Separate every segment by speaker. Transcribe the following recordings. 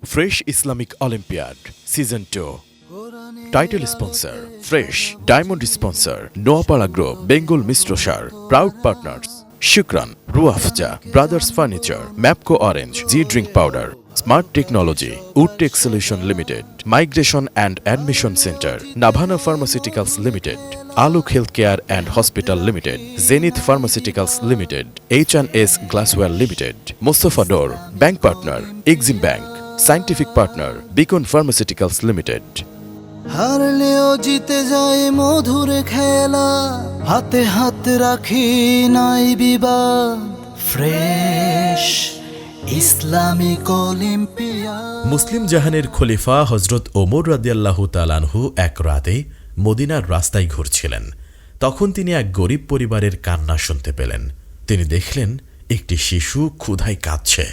Speaker 1: Fresh Islamic Olympiad Season 2. Title sponsor Fresh. Diamond sponsor Noapara Group, Bengal Mistrosar. Proud partners Shukran, Ruafja, Brothers Furniture, Mapco Orange, G Drink Powder, Smart Technology, Woodtech Solution Limited, Migration and Admission Center, Navana Pharmaceuticals Limited, Aluk Healthcare and Hospital Limited, Zenith Pharmaceuticals Limited, H&S Glassware Limited, Mustafa Dor, Bank Partner, Exim Bank, Scientific Partner, Beacon Pharmaceuticals Limited.
Speaker 2: হারলেও জিতে যায় মধুর খেলা, হাতে হাত রাখি নাই বিবাদ। Fresh Islamic olympiad.
Speaker 3: মুসলিম জাহানের খলিফা হজরত ওমর রাদিয়াল্লাহু তাআলা আনহু এক রাতে মদিনার রাস্তায় ঘুরছিলেন। তখন তিনি এক গরিব পরিবারের কান্না শুনতে পেলেন। তিনি দেখলেন একটি শিশু ক্ষুধায় কাঁদছে,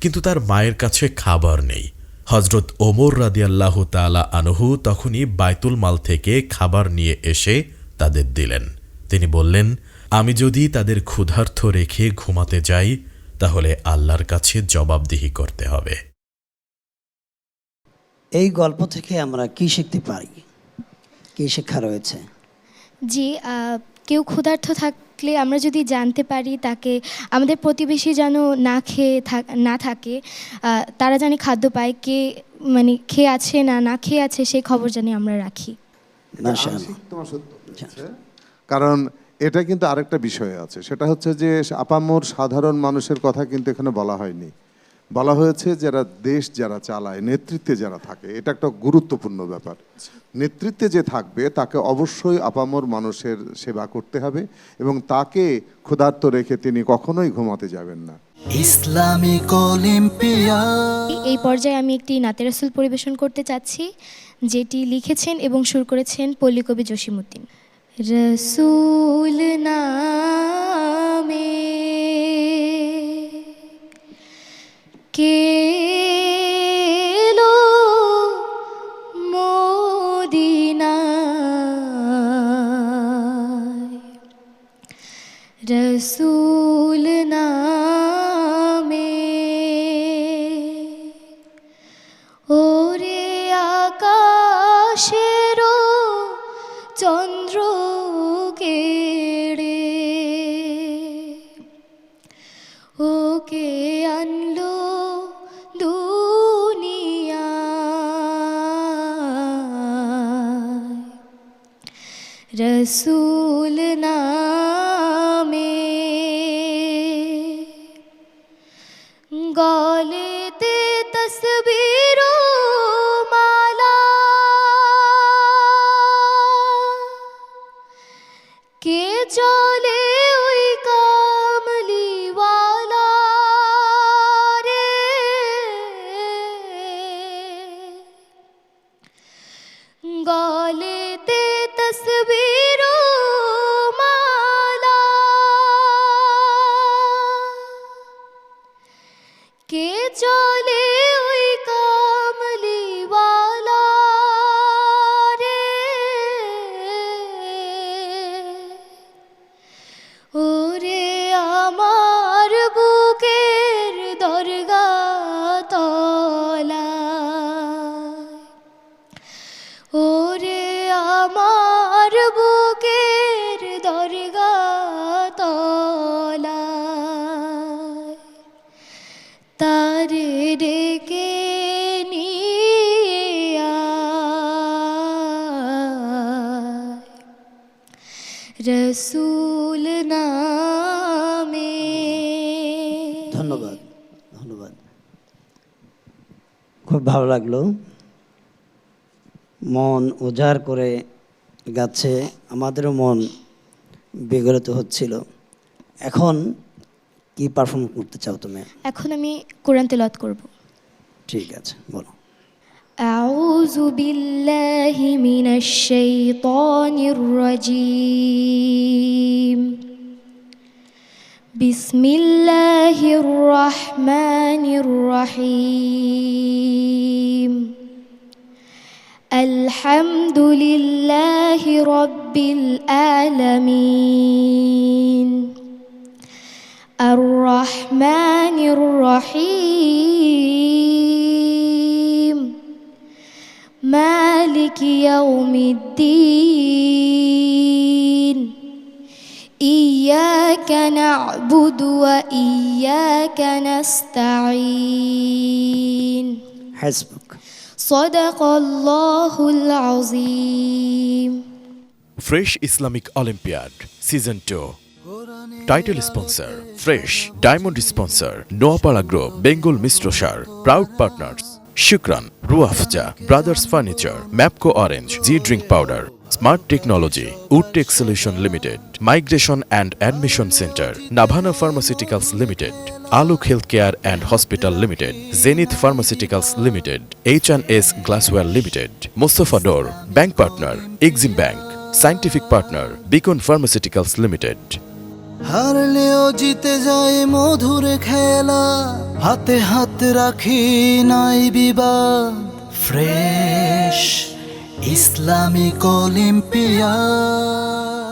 Speaker 3: কিন্তু তার মায়ের কাছে খাবার নেই। হজরত ওমর রাদিয়াল্লাহু তাআলা আনহু তখনই বাইতুল মাল থেকে খাবার নিয়ে এসে তাদের দিলেন। তিনি বললেন, আমি যদি তাদের ক্ষুধার্ত রেখে ঘুমাতে যাই তাহলে আল্লাহর কাছে জবাবদিহি করতে হবে।
Speaker 4: এই গল্প থেকে আমরা কি শিখতে পারি, কি শিক্ষা রয়েছে?
Speaker 5: জি, কেউ ক্ষুধার্ত থাকলে আমরা যদি জানতে পারি তাকে, আমাদের প্রতিবেশী যেন না খেয়ে না থাকে, তারা জানি খাদ্য পায়, কে মানে খেয়ে আছে না খেয়ে আছে সেই খবর জানি আমরা রাখি।
Speaker 6: তোমার সত্য হচ্ছে, কারণ এটা কিন্তু আরেকটা বিষয় আছে, সেটা হচ্ছে যে আপামর সাধারণ মানুষের কথা কিন্তু এখানে বলা হয়নি। বলা হয়েছে যারা চালায়, নেতৃত্বে যারা থাকে, এটা একটা গুরুত্বপূর্ণ ব্যাপার। নেতৃত্বে যে থাকবে তাকে অবশ্যই আপামর মানুষের সেবা করতে হবে এবং তাকে ক্ষুধার্ত রেখে তিনি কখনোই ঘুমাতে যাবেন না।
Speaker 2: Islamic olympiad.
Speaker 5: এই পর্যায়ে আমি একটি নাতে রাসূল পরিবেশন করতে চাচ্ছি, যেটি লিখেছেন এবং সুর করেছেন পল্লীকবি জসিমউদ্দিন। রসূল নামে কে এলো মদিনায়, রসূল নামে ওরে আকাশেরও চন্দ্র কেড়ে ওকে আনলো দুনিয়ায়, রসূল নামে গলেতে তসবির মালা, কে চলে ওই কামলিওয়ালা রে, গলেতে তসবির মালা, কে চলে ওই কামলিওয়ালা রে, ওরে আমার বুকের দরগা তলায়, ওরে আমার বুকের দরগা তলায়, তারে ডেকে নিয়ে আয়, রসূল নামে।
Speaker 4: ধন্যবাদ, ধন্যবাদ, খুব ভালো লাগলো। মন উজাড় করে গাচ্ছে, আমাদেরও মন বিগলিত হচ্ছিল। এখন কি পারফর্ম করতে চাও তুমি?
Speaker 5: এখন আমি কোরআন তেলাওয়াত করব।
Speaker 4: ঠিক আছে, বলো।
Speaker 5: আউযু বিল্লাহি মিনাশ শাইতানির রাজীম। বিসমিল্লাহির রহমানির রহিম। আলহামদুলিল্লাহি রাব্বিল আলামিন। আর রহমানির রহিম। مالك يوم الدين إياك نعبد وإياك نستعين
Speaker 4: حسبك
Speaker 5: صدق الله العظيم
Speaker 1: fresh Islamic olympiad season 2 title sponsor fresh diamond sponsor Noapara group Bengal মিস্ট্রোসার প্রাউড পার্টনার্স শুক্রান রুয়াফজা brothers furniture Mapco orange G drink powder smart technology Woodtech solution limited migration and admission centre Navana pharmaceuticals limited Alok health care and hospital limited Zenith pharmaceuticals limited H&S glassware limited Mostafa door bank partner Exim bank scientific partner Beacon pharmaceuticals limited
Speaker 2: হারলেও জিতে যায় মধুর খেলা হাতে হাত রাখি নাই বিবাদ ফ্রেশ ইসলামিক অলিম্পিয়াড